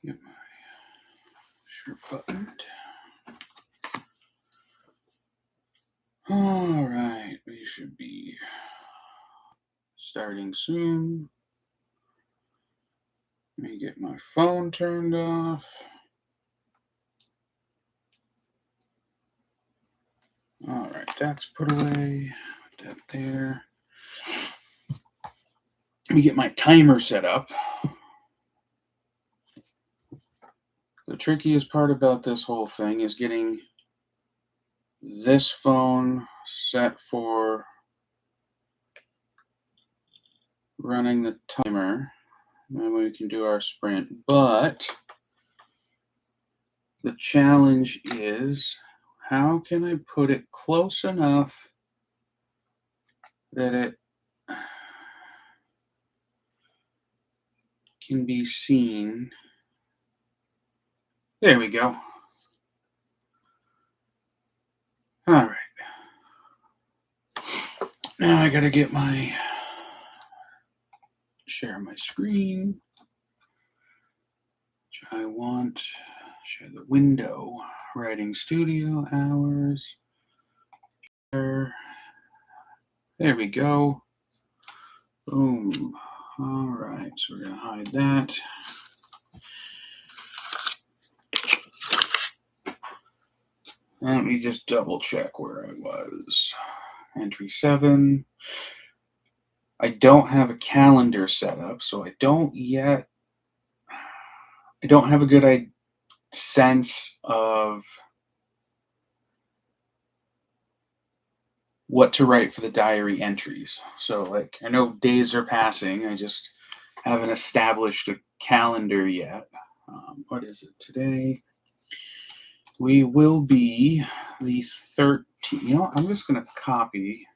Get my shirt buttoned. All right, we should be starting soon. Let me get my phone turned off. All right, that's put away. Put that there. Let me get my timer set up. The trickiest part about this whole thing is getting this phone set for running the timer. Then we can do our sprint. But the challenge is, how can I put it close enough that it can be seen? There we go. All right. Now I gotta get share my screen. Which I want, share the window, writing studio hours. There we go. Boom. All right, so we're gonna hide that. Let me just double check where I was. Entry 7. I don't have a calendar set up, so I don't have a good sense of what to write for the diary entries. So, like, I know days are passing. I just haven't established a calendar yet. What is it today? We will be the 13th. You know, I'm just going to copy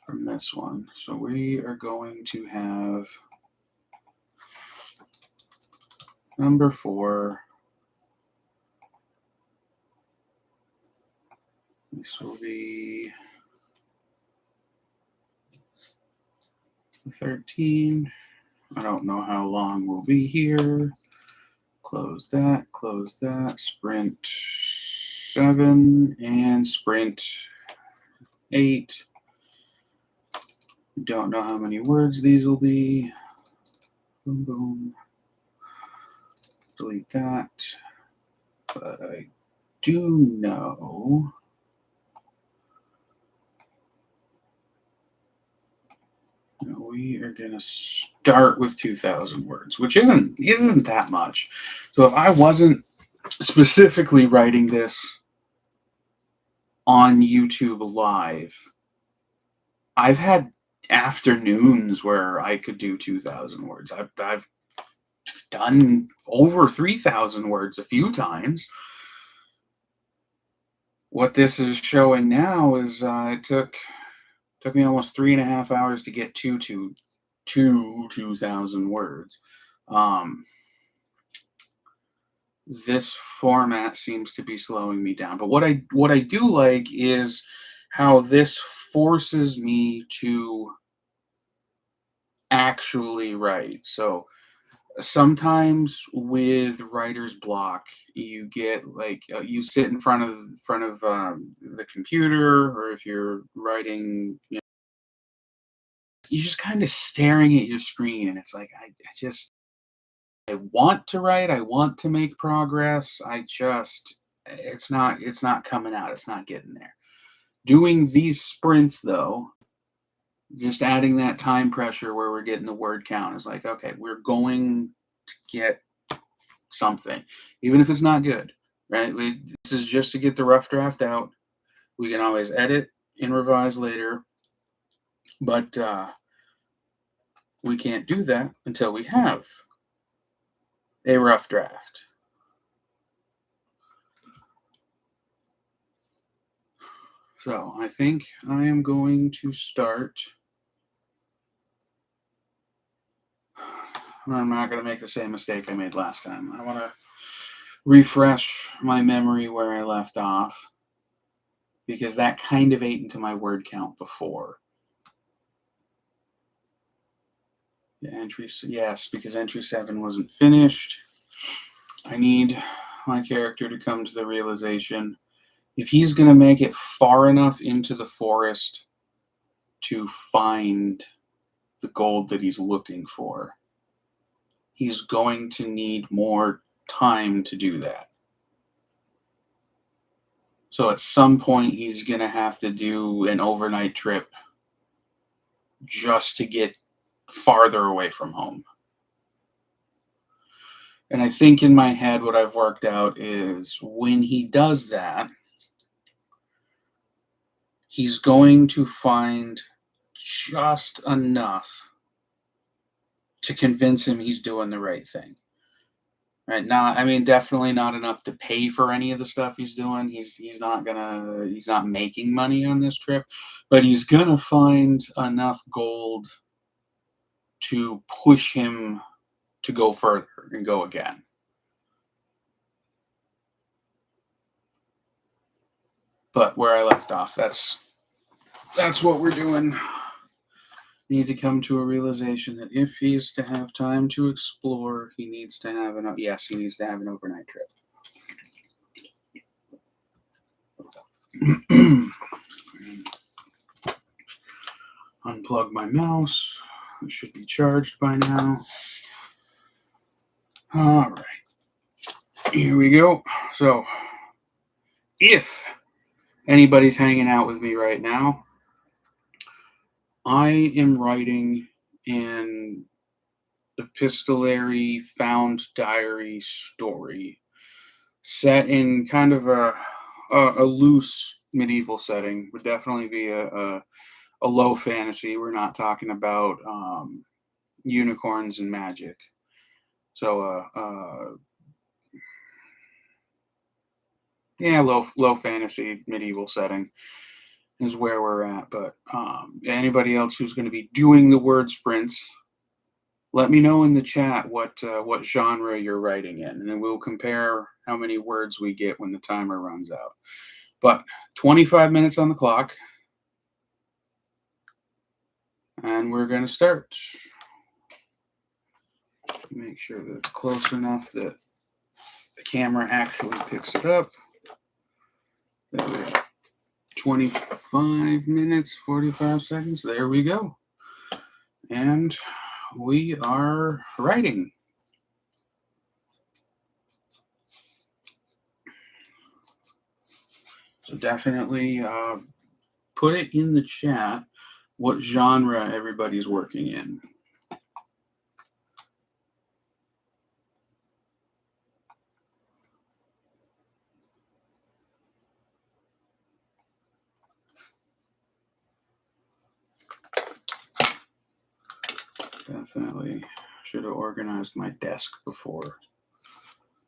from this one. So we are going to have number 4. This will be 13. I don't know how long we'll be here. Close that, sprint 7 and sprint 8. Don't know how many words these will be. Boom, boom. Delete that. But I do know we are going to start with 2,000 words, which isn't that much. So if I wasn't specifically writing this on YouTube Live, I've had afternoons where I could do 2,000 words. I've done over 3,000 words a few times. What this is showing now is it took me almost 3.5 hours to get to 2,000 words. This format seems to be slowing me down. But what I do like is how this forces me to actually write. So sometimes with writer's block, you get you sit in front of the computer, or if you're writing, you're just kind of staring at your screen, and it's like I want to write, I want to make progress. It's not coming out. It's not getting there. Doing these sprints though, just adding that time pressure where we're getting the word count is like, okay, we're going to get something, even if it's not good, right? This is just to get the rough draft out. We can always edit and revise later, but we can't do that until we have a rough draft. So I think I am going to start. I'm not going to make the same mistake I made last time. I want to refresh my memory where I left off, because that kind of ate into my word count before. Yes, because entry 7 wasn't finished. I need my character to come to the realization if he's going to make it far enough into the forest to find the gold that he's looking for, he's going to need more time to do that. So at some point, he's going to have to do an overnight trip just to get farther away from home. And I think in my head, what I've worked out is when he does that, he's going to find just enough to convince him he's doing the right thing. Right now, I mean, definitely not enough to pay for any of the stuff he's doing. He's not making money on this trip, but he's gonna find enough gold to push him to go further and go again. But where I left off, that's what we're doing. Need to come to a realization that if he's to have time to explore, he needs to have an overnight trip. Unplug my mouse. It should be charged by now. All right. Here we go. So, if anybody's hanging out with me right now, I am writing an epistolary found diary story set in kind of a loose medieval setting. Would definitely be a low fantasy. We're not talking about unicorns and magic. So low fantasy medieval setting is where we're at. But anybody else who's going to be doing the word sprints, let me know in the chat what genre you're writing in, and then we'll compare how many words we get when the timer runs out. But 25 minutes on the clock, and we're going to start. Make sure that it's close enough that the camera actually picks it up. There we go. 25 minutes, 45 seconds. There we go. And we are writing. So definitely put it in the chat what genre everybody's working in. Definitely should have organized my desk before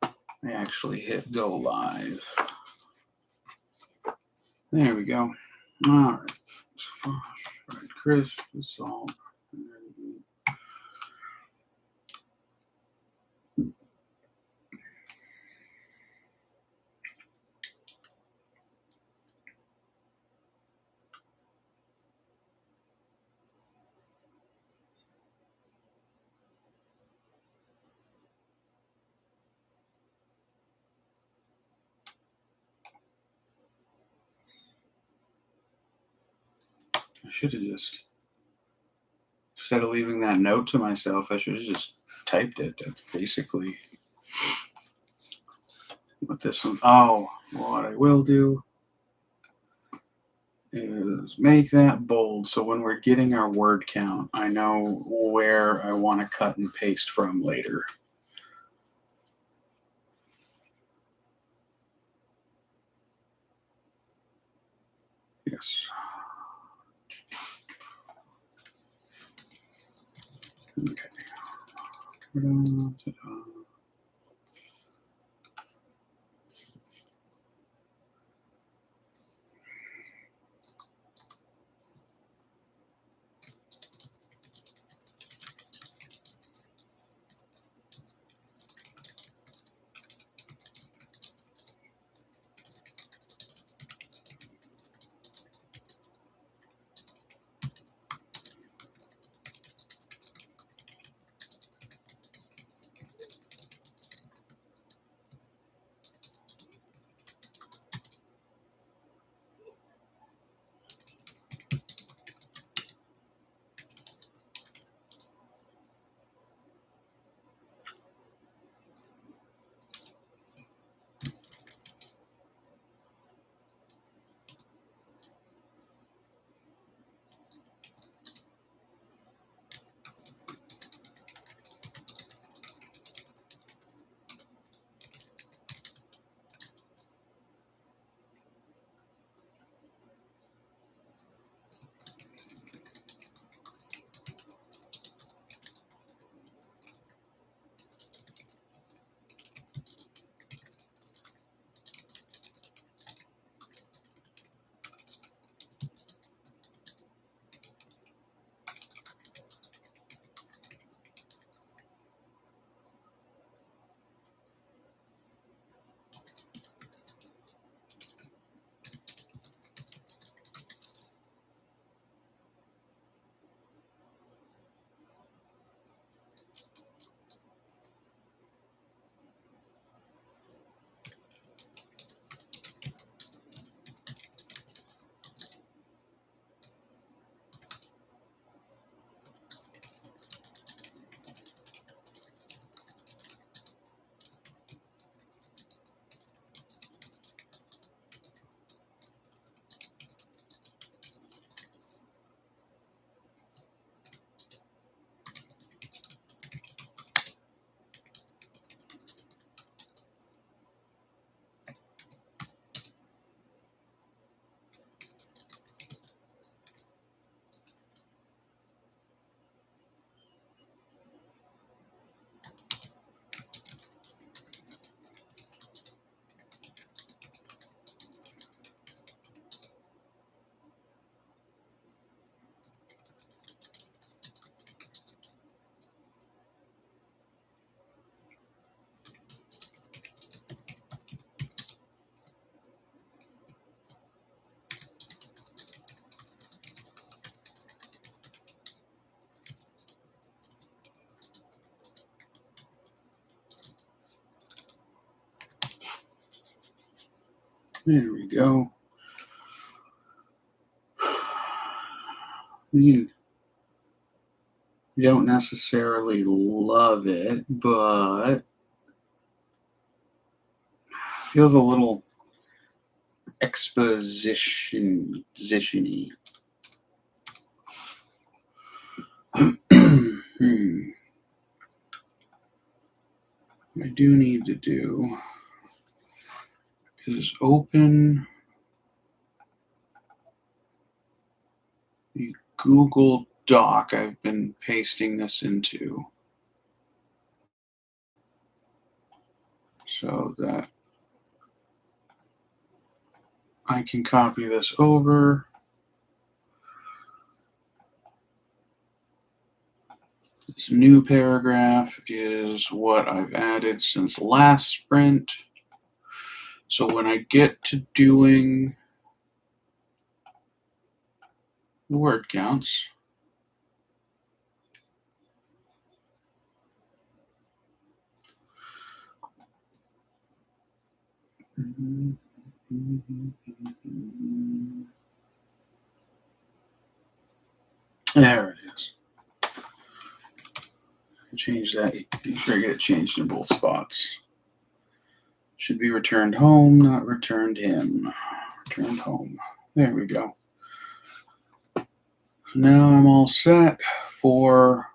I actually hit go live. There we go. All right. Right, crisp, salt. I should have just, instead of leaving that note to myself, I should have just typed it. That's basically what this one. Oh, what I will do is make that bold so when we're getting our word count, I know where I want to cut and paste from later. Yes. Okay. There we go. You don't necessarily love it, but feels a little exposition-y. What I do need to do is open the Google Doc I've been pasting this into so that I can copy this over. This new paragraph is what I've added since last sprint. So when I get to doing the word counts, there it is. Change that. Make sure I get it changed in both spots. Should be returned home, not returned him. Returned home. There we go. So now I'm all set for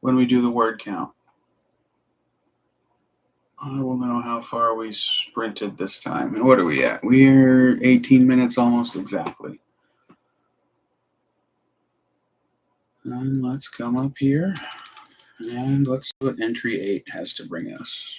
when we do the word count. I will know how far we sprinted this time. And what are we at? We're 18 minutes almost exactly. And let's come up here and let's see what entry 8 has to bring us.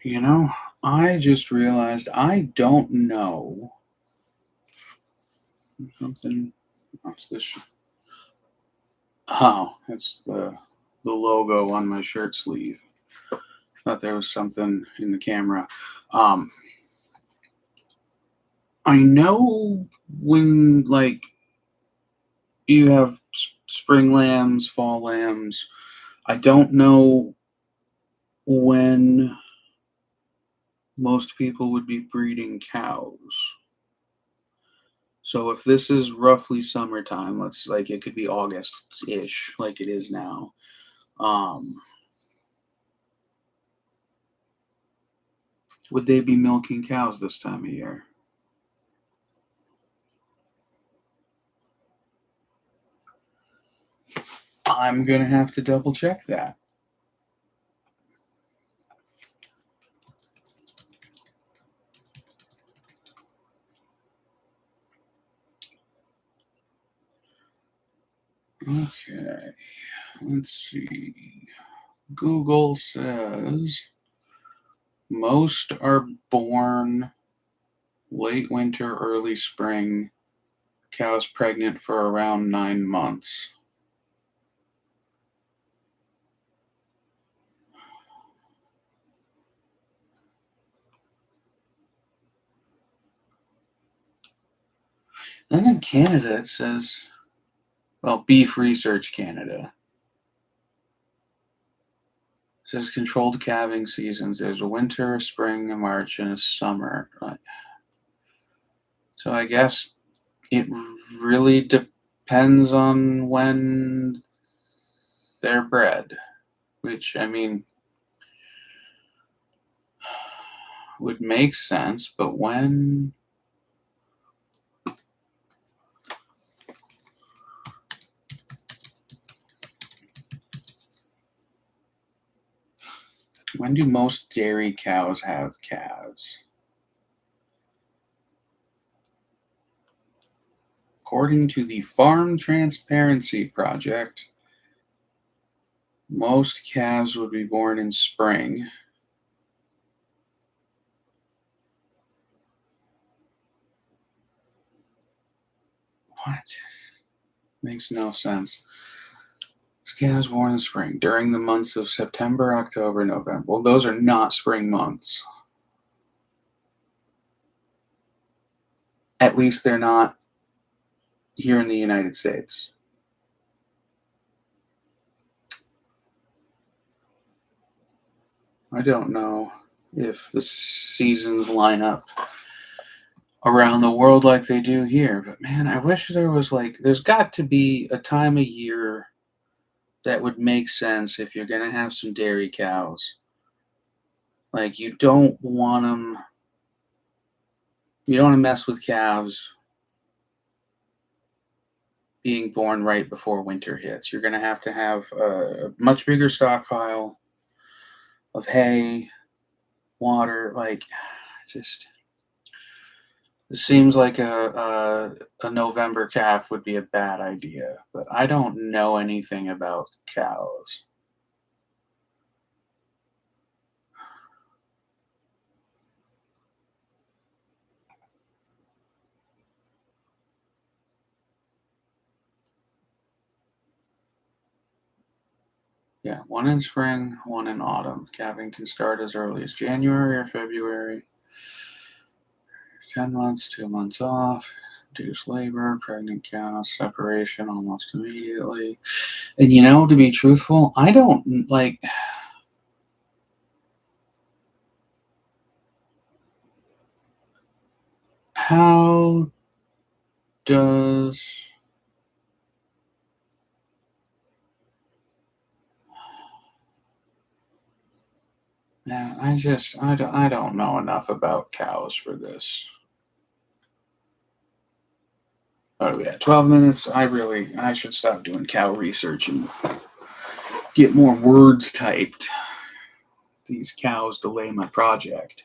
You know, I just realized I don't know something. What's this? Oh, it's the logo on my shirt sleeve. Thought there was something in the camera. I know when like you have spring lambs, fall lambs. I don't know when most people would be breeding cows. So if this is roughly summertime, let's like it could be August-ish, like it is now. Would they be milking cows this time of year? I'm gonna have to double check that. Okay, let's see. Google says most are born late winter, early spring. Cows pregnant for around 9 months. Then in Canada, it says, well, Beef Research Canada. It says controlled calving seasons. There's a winter, a spring, a March, and a summer. So I guess it really depends on when they're bred, which, I mean, would make sense, but when do most dairy cows have calves? According to the Farm Transparency Project, most calves would be born in spring. What? Makes no sense. Calves born in spring during the months of September, October, November. Well, those are not spring months. At least they're not here in the United States. I don't know if the seasons line up around the world like they do here, but man, I wish there was there's got to be a time of year that would make sense if you're going to have some dairy cows. Like, you don't want to mess with calves being born right before winter hits. You're going to have a much bigger stockpile of hay, water. Just it seems like a November calf would be a bad idea, but I don't know anything about cows. Yeah, one in spring, one in autumn. Calving can start as early as January or February. 10 months, 2 months off. Induced labor, pregnant cows, separation almost immediately. And to be truthful, I don't like. How does. Yeah, I don't know enough about cows for this. Oh yeah, 12 minutes. I should stop doing cow research and get more words typed. These cows delay my project.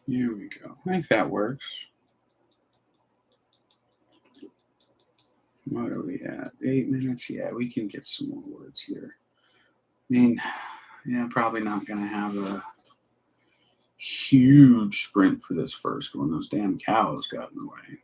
Here we go. I think that works. What are we at? 8 minutes? Yeah, we can get some more words here. I mean, yeah, probably not going to have a huge sprint for this first one. Those damn cows got in the way.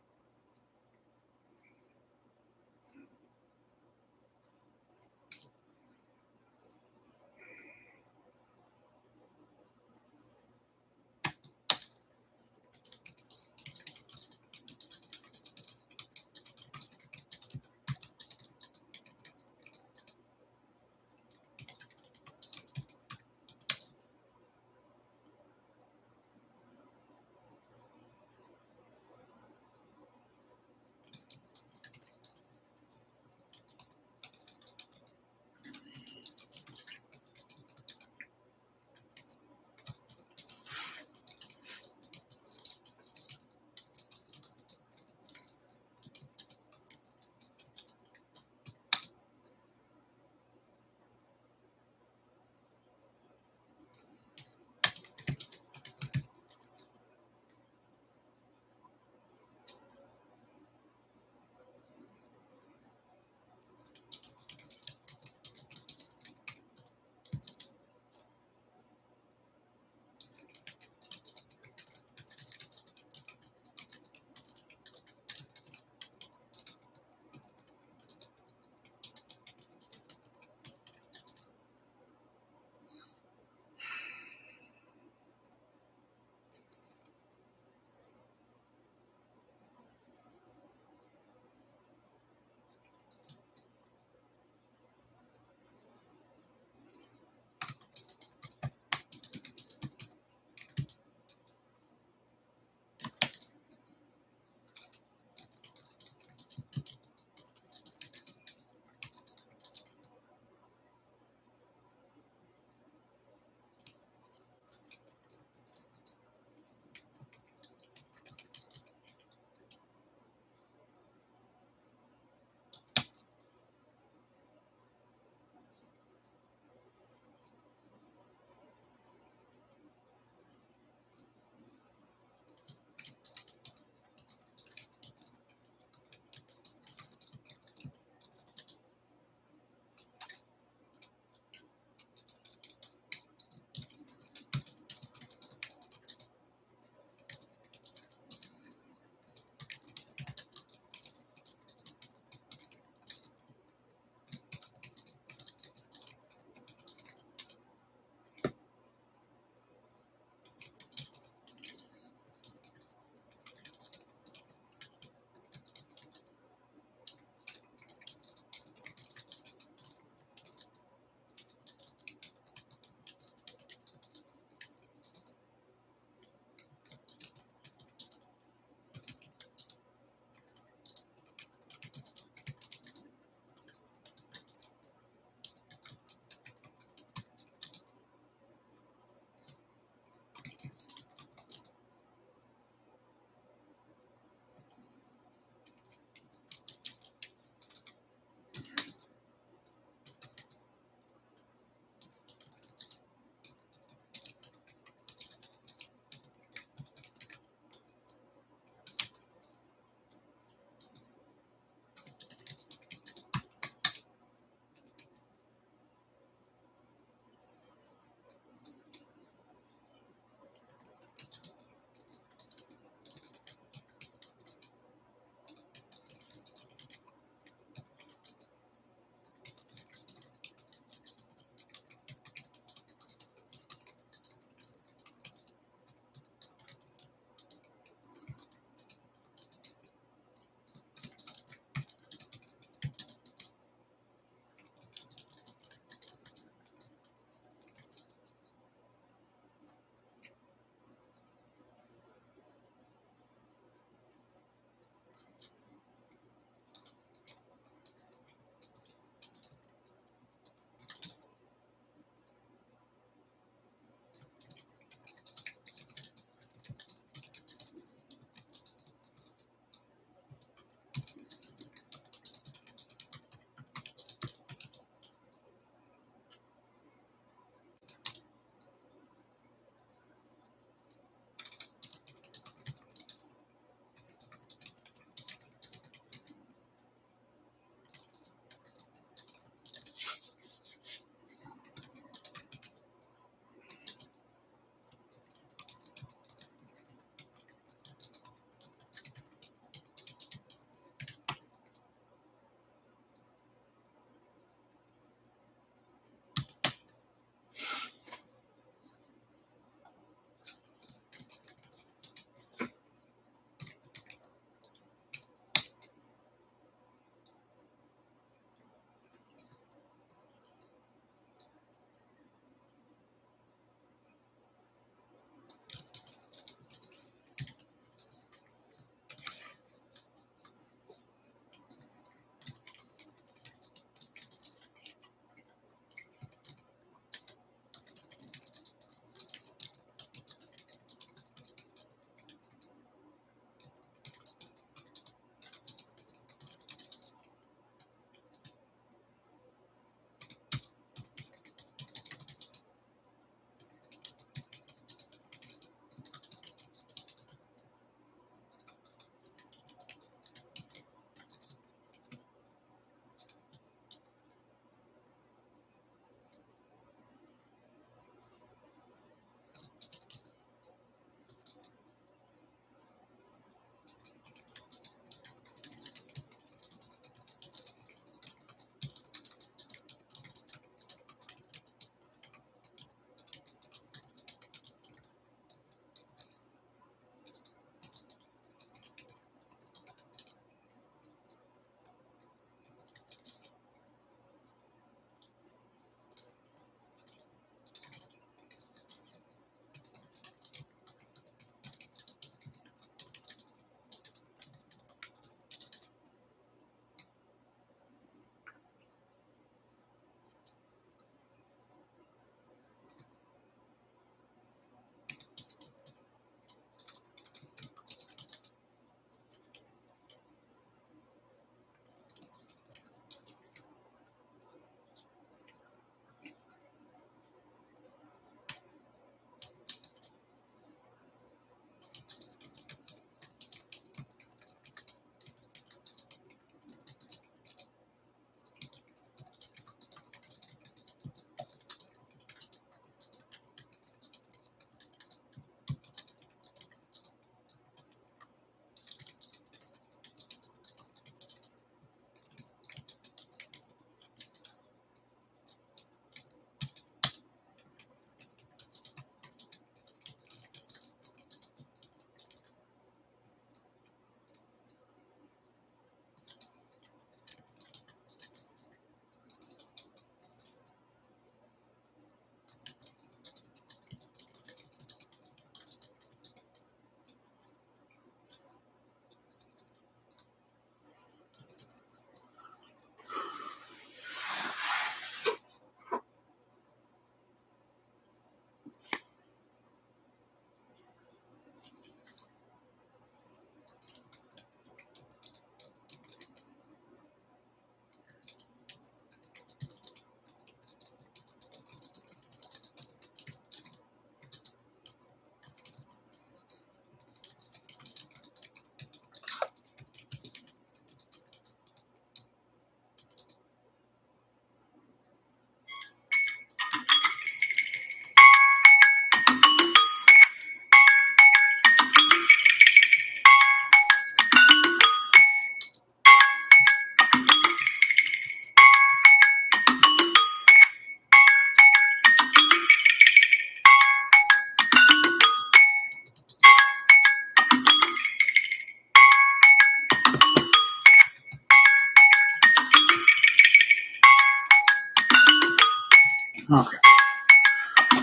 Okay.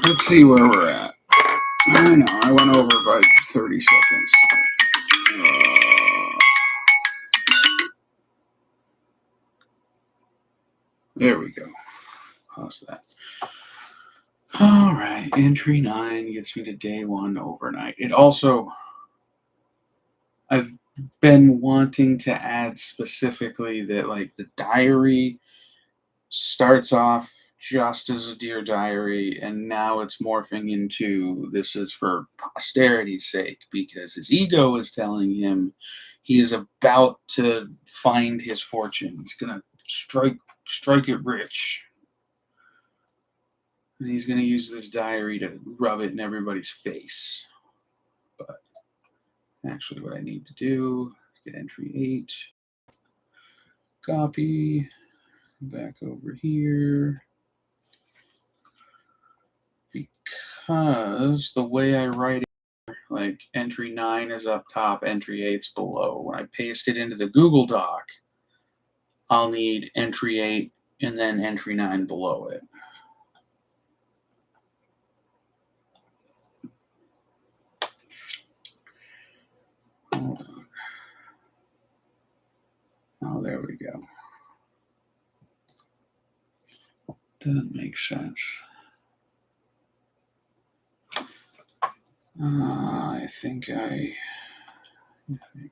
Let's see where we're at. I know, I went over by 30 seconds. There we go. Pause that. All right, entry 9 gets me to day 1 overnight. It also, I've been wanting to add specifically that, like, the diary starts off just as a Dear Diary, and now it's morphing into this is for posterity's sake because his ego is telling him he is about to find his fortune. He's gonna strike it rich. And he's gonna use this diary to rub it in everybody's face. But actually what I need to do is get entry 8. Copy. Back over here. Because the way I write it, like entry 9 is up top, entry 8's below. When I paste it into the Google Doc, I'll need entry 8 and then entry 9 below it. Hold on. Oh, there we go. Doesn't make sense. I think I... There we go.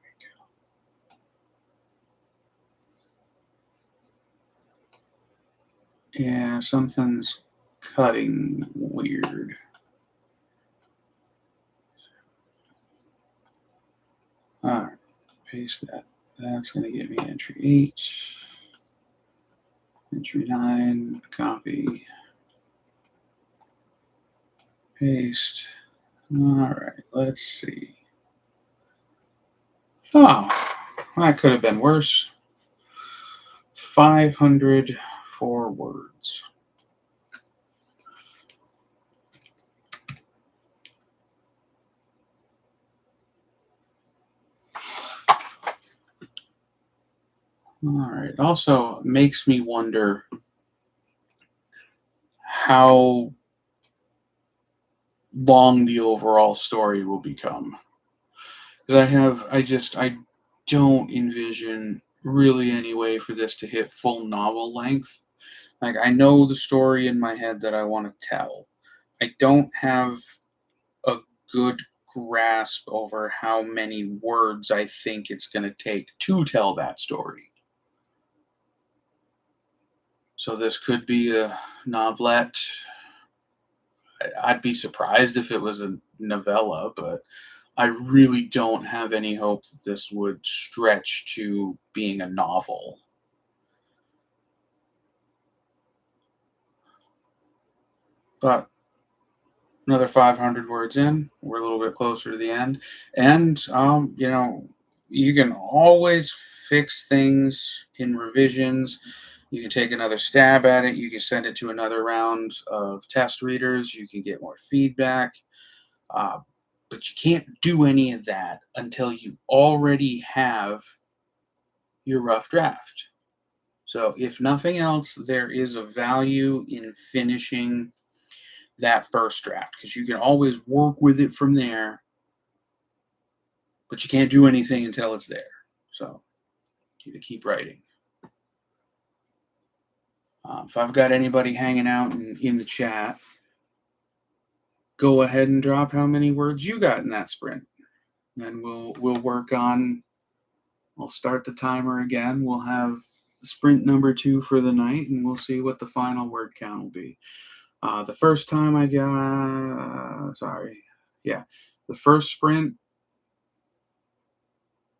Yeah, something's cutting weird. Alright, paste that. That's going to give me entry 8. Entry 9, copy. Paste. Alright, let's see. Oh, that could have been worse. 504 words. Alright, also makes me wonder how long the overall story will become. Because I don't envision really any way for this to hit full novel length. Like, I know the story in my head that I want to tell. I don't have a good grasp over how many words I think it's going to take to tell that story. So this could be a novelette. I'd be surprised if it was a novella, but I really don't have any hope that this would stretch to being a novel. But another 500 words in, we're a little bit closer to the end. And, you can always fix things in revisions. You can take another stab at it. You can send it to another round of test readers. You can get more feedback. Uh, but you can't do any of that until you already have your rough draft. So, if nothing else, there is a value in finishing that first draft because you can always work with it from there, but you can't do anything until it's there. So, you keep writing. If I've got anybody hanging out in the chat, go ahead and drop how many words you got in that sprint. Then we'll work on. I'll start the timer again. We'll have sprint number 2 for the night, and we'll see what the final word count will be. The first time I got, the first sprint.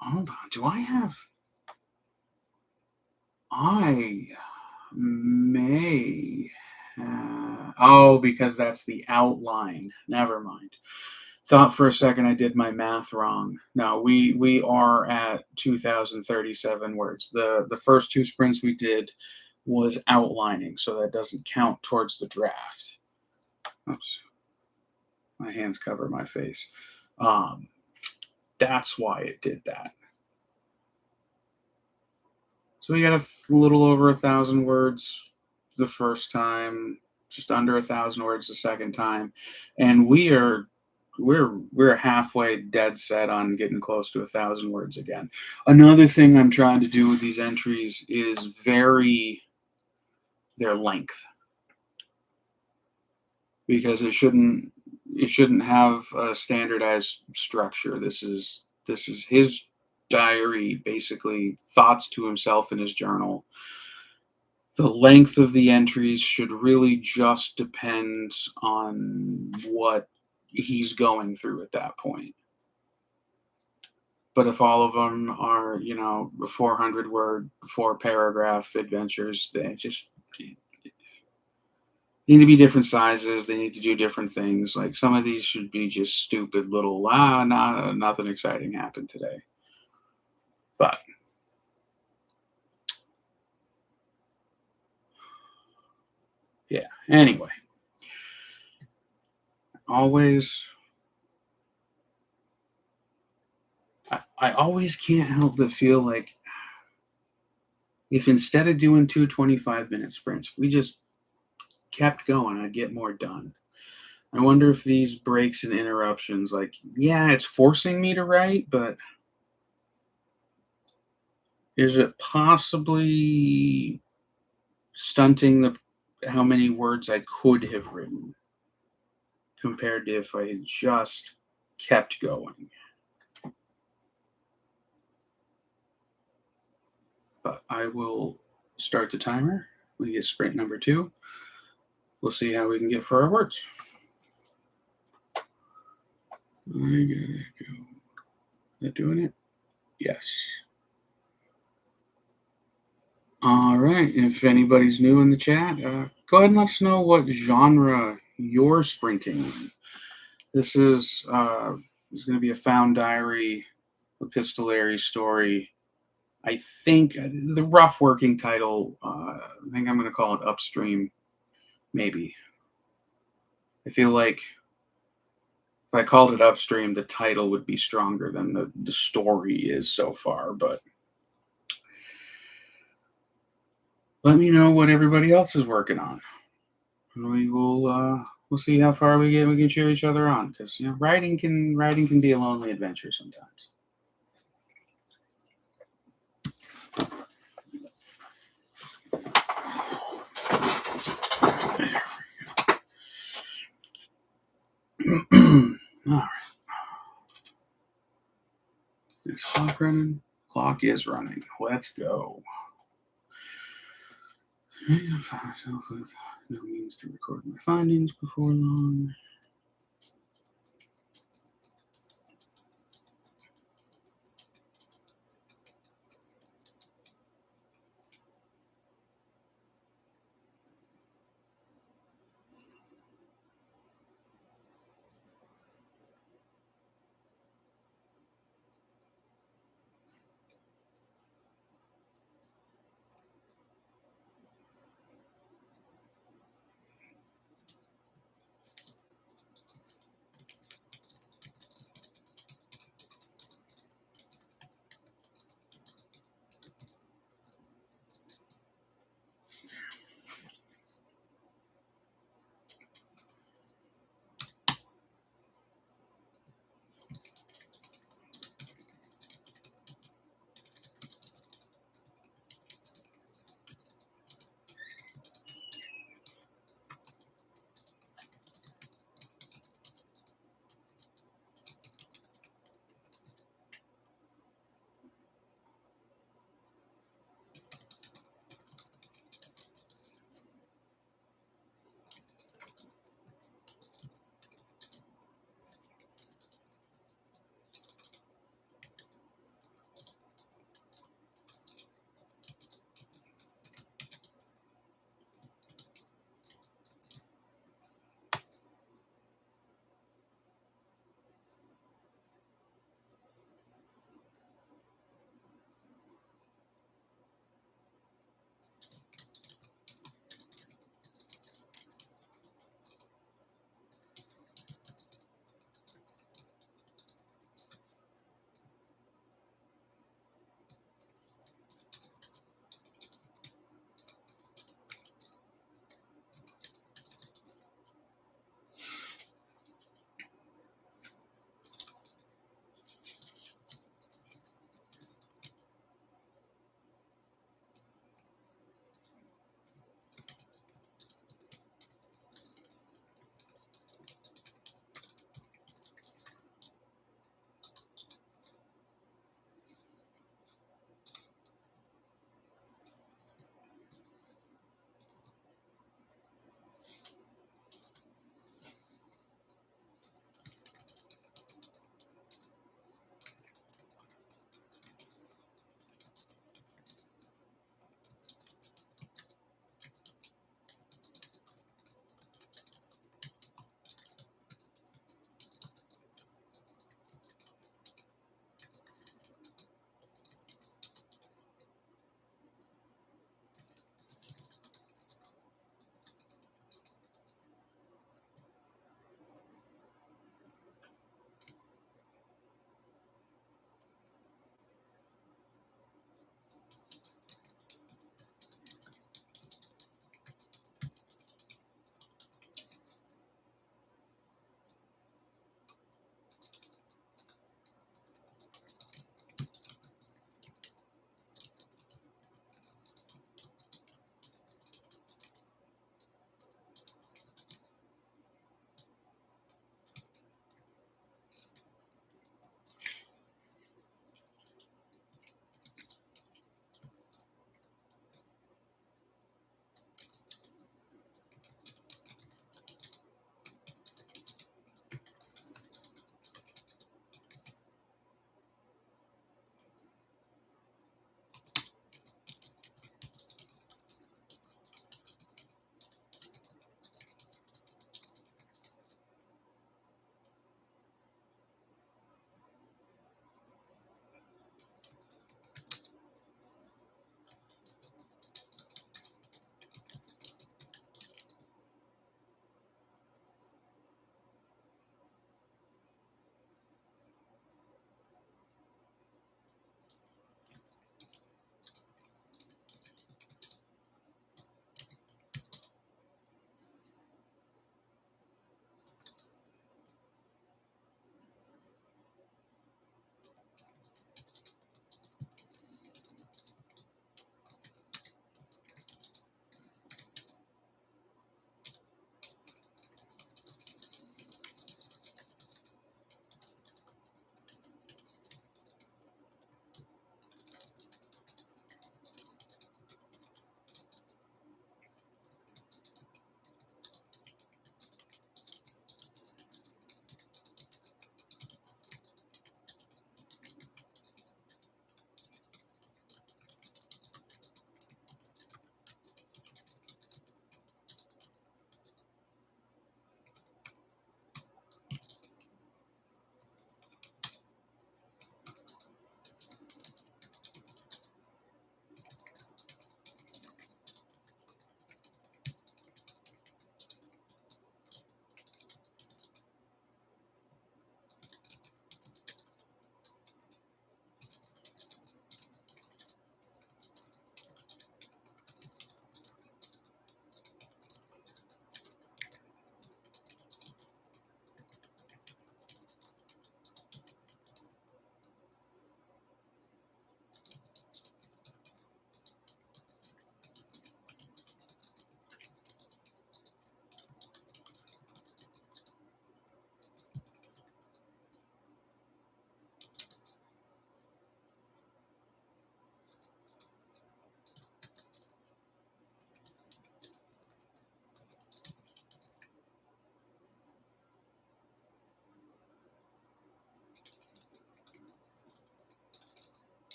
Hold on, do I have? I may. Because that's the outline. Never mind. Thought for a second I did my math wrong. No, we are at 2,037 words. The first 2 sprints we did was outlining, so that doesn't count towards the draft. Oops. My hands cover my face. That's why it did that. So we got a little over 1,000 words the first time. just under 1,000 words the second time, and we're halfway dead set on getting close to 1,000 words again. Another thing I'm trying to do with these entries is vary their length, because it shouldn't have a standardized structure. This is his diary, basically thoughts to himself in his journal. The length of the entries should really just depend on what he's going through at that point. But if all of them are, 400 word, 4 paragraph adventures, they just need to be different sizes. They need to do different things. Like, some of these should be just stupid little, nothing exciting happened today. But yeah, anyway, always, I always can't help but feel like, if instead of doing two 25-minute sprints, we just kept going, I'd get more done. I wonder if these breaks and interruptions, like, yeah, it's forcing me to write, but is it possibly stunting how many words I could have written compared to if I had just kept going? But I will start the timer. We get sprint number 2. We'll see how we can get for our words. I gotta go. Is that doing it? Yes. All right. If anybody's new in the chat, go ahead and let us know what genre you're sprinting in. This is going to be a found diary, epistolary story. I think the rough working title, I think I'm going to call it Upstream, maybe. I feel like if I called it Upstream, the title would be stronger than the story is so far. But let me know what everybody else is working on. And we'll see how far we get. We can cheer each other on, because writing can be a lonely adventure sometimes. All right. Is clock running? Clock is running. Let's go. I find myself with no means to record my findings before long.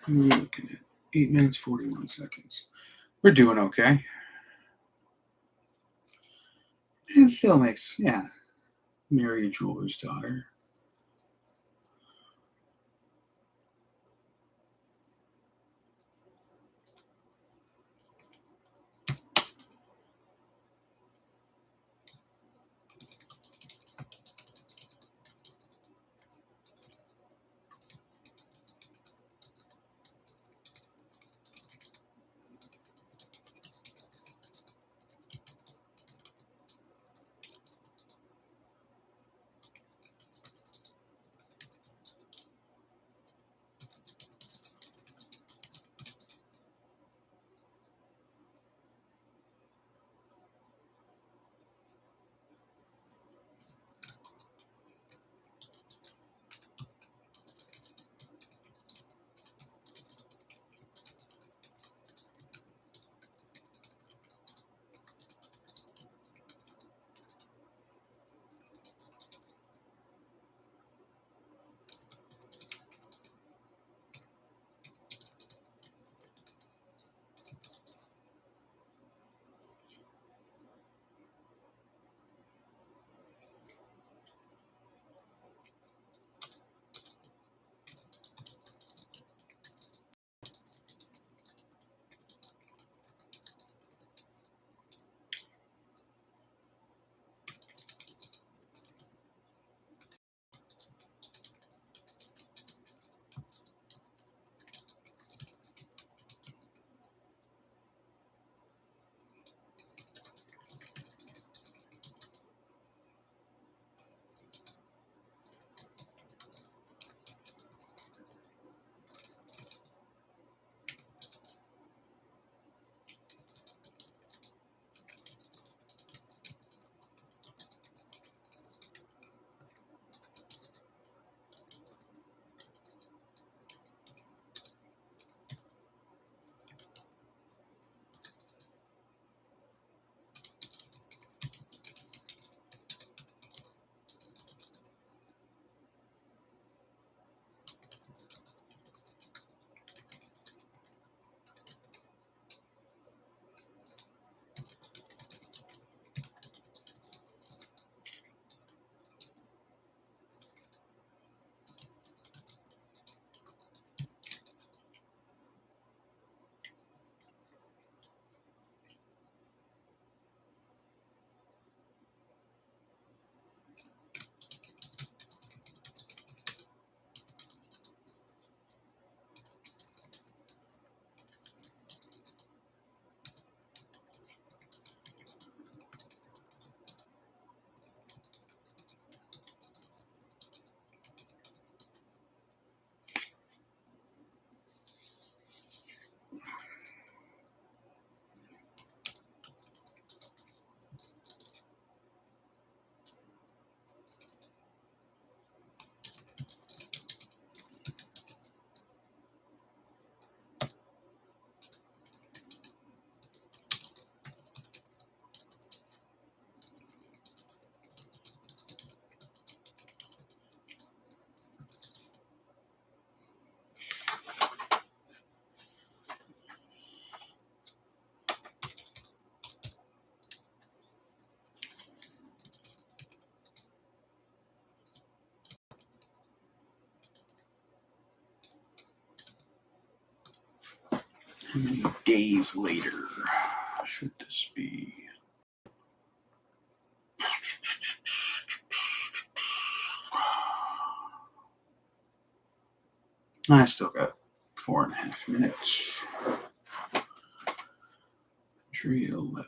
We're looking at 8 minutes, 41 seconds. We're doing okay. It still makes, yeah, Mary a jeweler's daughter. How many days later should this be? I still got 4.5 minutes. Tree 11.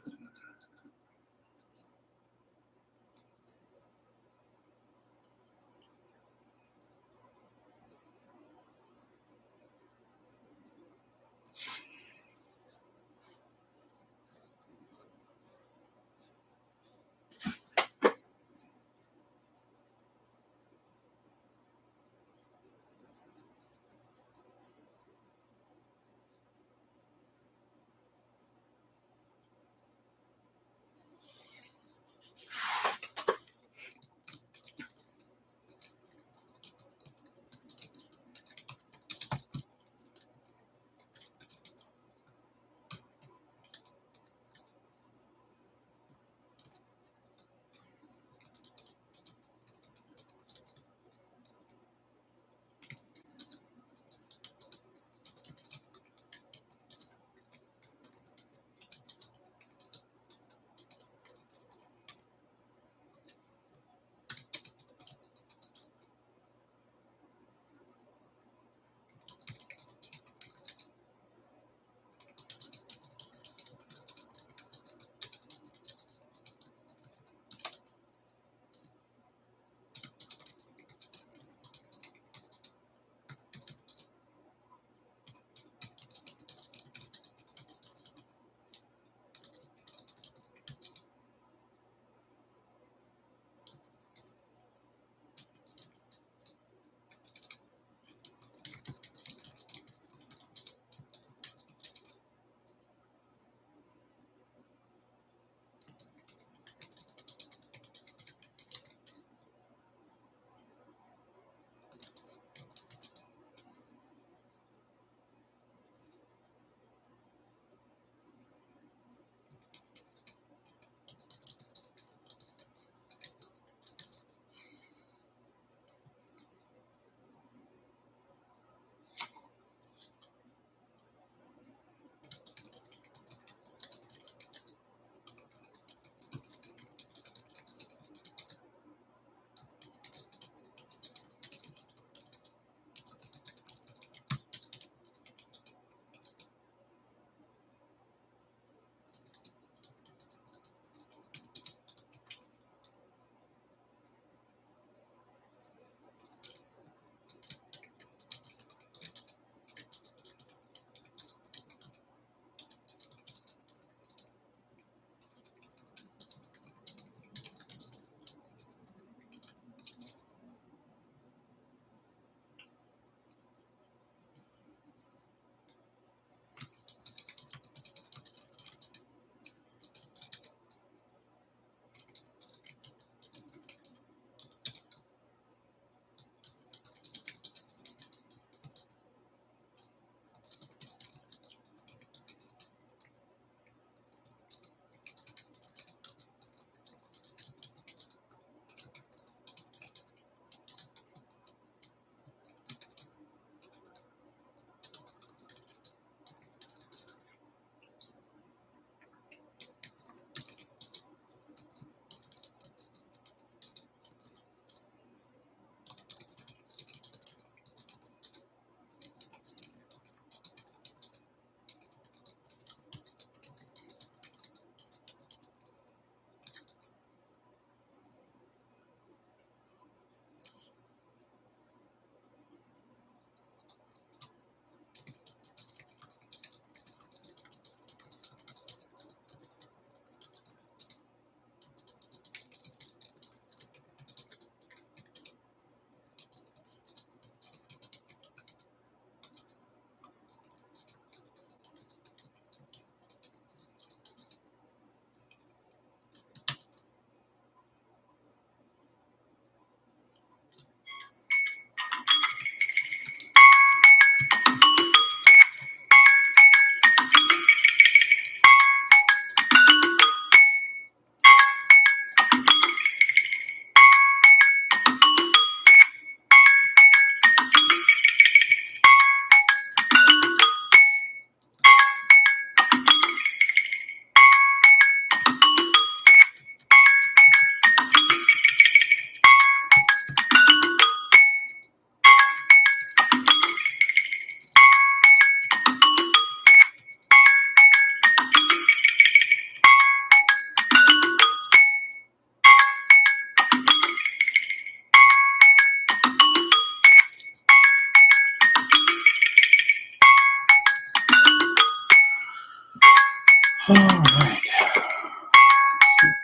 All right.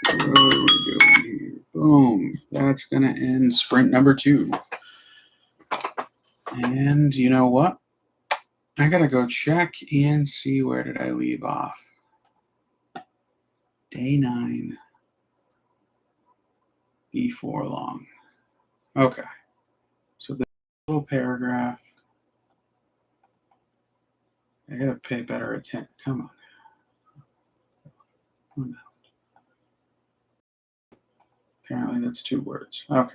What are we doing here? Boom. That's going to end sprint number 2. And you know what? I got to go check and see where did I leave off. Day 9. Before long. Okay. So this little paragraph. I got to pay better attention. Come on. Apparently that's 2 words. Okay.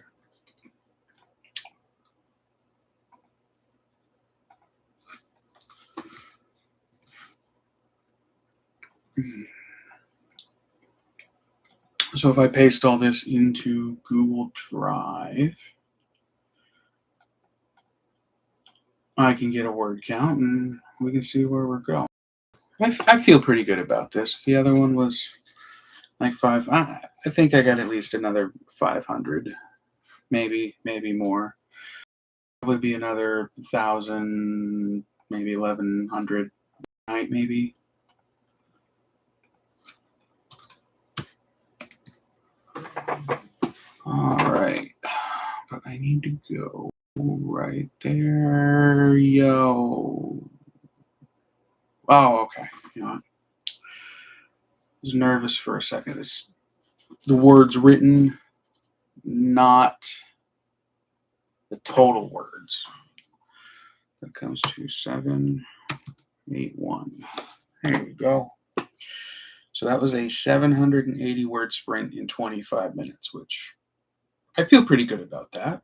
So if I paste all this into Google Drive, I can get a word count and we can see where we're going. I feel pretty good about this. The other one was like 5. I think I got at least another 500, maybe more. Probably be another 1,000, maybe 1,100 night, maybe. All right, but I need to go right there. Yo. Oh, okay. You know what? I was nervous for a second. The words written, not the total words. That comes to 781. There you go. So that was a 780 word sprint in 25 minutes, which I feel pretty good about that.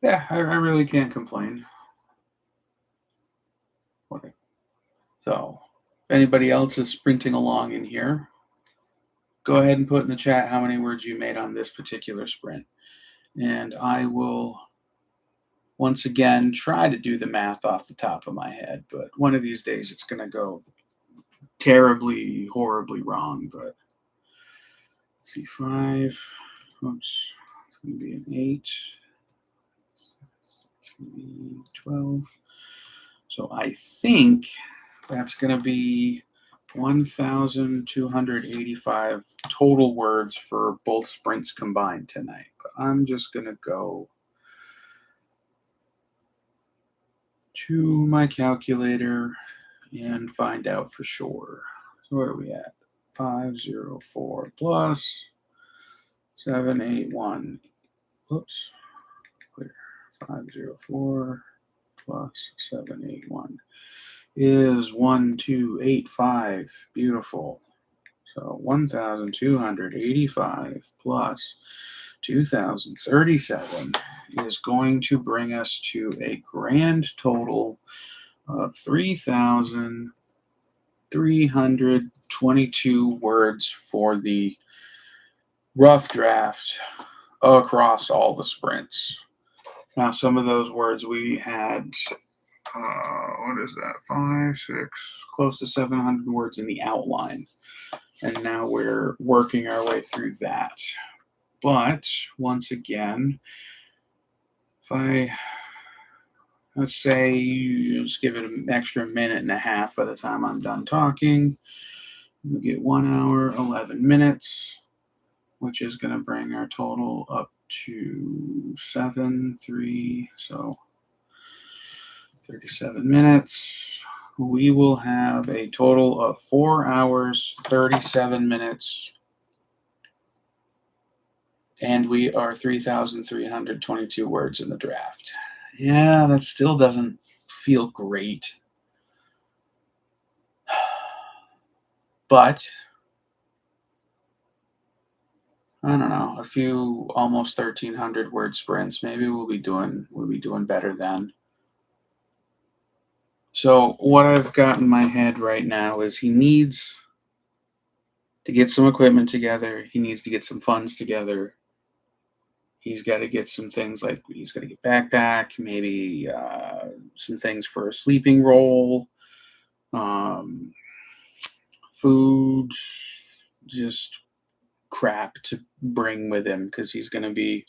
Yeah, I really can't complain. Okay. So, if anybody else is sprinting along in here, go ahead and put in the chat how many words you made on this particular sprint. And I will once again try to do the math off the top of my head, but one of these days it's going to go terribly, horribly wrong. But C5, oops, it's going to be an 8. It's going to be 12. So I think that's going to be 1,285 total words for both sprints combined tonight. But I'm just going to go to my calculator and find out for sure. So what are we at? 504 plus 781. Oops. Clear. 504 plus 781 is 1,285. Beautiful. So 1,285 plus 2,037 is going to bring us to a grand total of 3,322 words for the rough draft across all the sprints. Now, some of those words we had, what is that, 5, 6, close to 700 words in the outline. And now we're working our way through that. But once again, let's say you just give it an extra minute and a half by the time I'm done talking, we get 1 hour, 11 minutes, which is going to bring our total up to 7, 3, so 37 minutes. We will have a total of 4 hours, 37 minutes, and we are 3,322 words in the draft. Yeah, that still doesn't feel great. But I don't know, a few almost 1,300 word sprints, maybe we'll be doing better then. So what I've got in my head right now is he needs to get some equipment together. He needs to get some funds together. He's got to get some things like he's got to get backpack, maybe some things for a sleeping roll, food, just crap to bring with him because he's going to be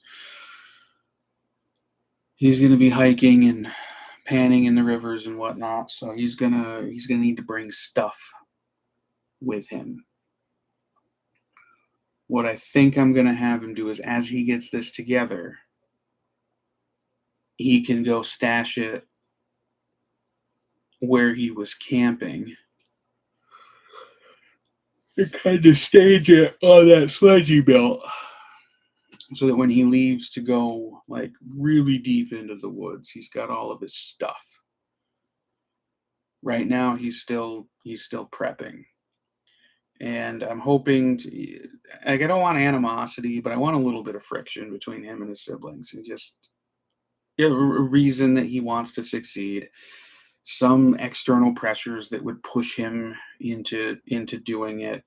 hiking and panning in the rivers and whatnot. So he's gonna need to bring stuff with him. What I think I'm gonna have him do is, as he gets this together, he can go stash it where he was camping and kind of stage it on that sledging belt, so that when he leaves to go like really deep into the woods, he's got all of his stuff. Right now he's still prepping. And I'm hoping to, like, I don't want animosity, but I want a little bit of friction between him and his siblings, and just, yeah, a reason that he wants to succeed, some external pressures that would push him into doing it,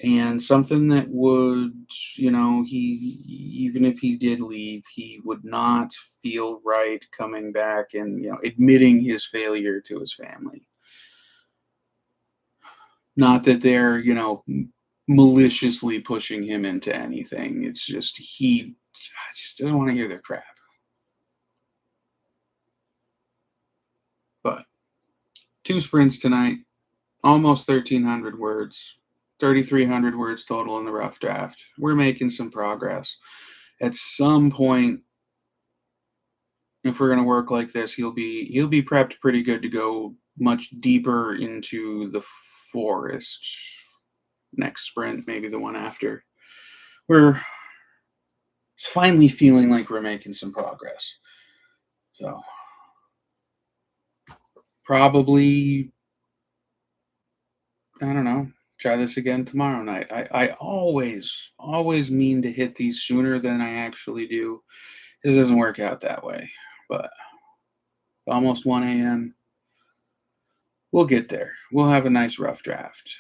and something that would, he, even if he did leave, he would not feel right coming back and, admitting his failure to his family. Not that they're, maliciously pushing him into anything. It's just he just doesn't want to hear their crap. But 2 sprints tonight, almost 1,300 words, 3,300 words total in the rough draft. We're making some progress. At some point, if we're going to work like this, he'll be prepped pretty good to go much deeper into the forest next sprint, maybe the one after. We're finally feeling like we're making some progress. So probably, I don't know, try this again tomorrow night. I always mean to hit these sooner than I actually do. This doesn't work out that way. But almost 1 a.m. We'll get there. We'll have a nice rough draft.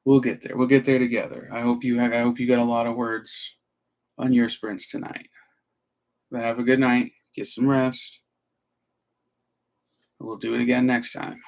We'll get there. We'll get there together. I hope you got a lot of words on your sprints tonight. But have a good night. Get some rest. We'll do it again next time.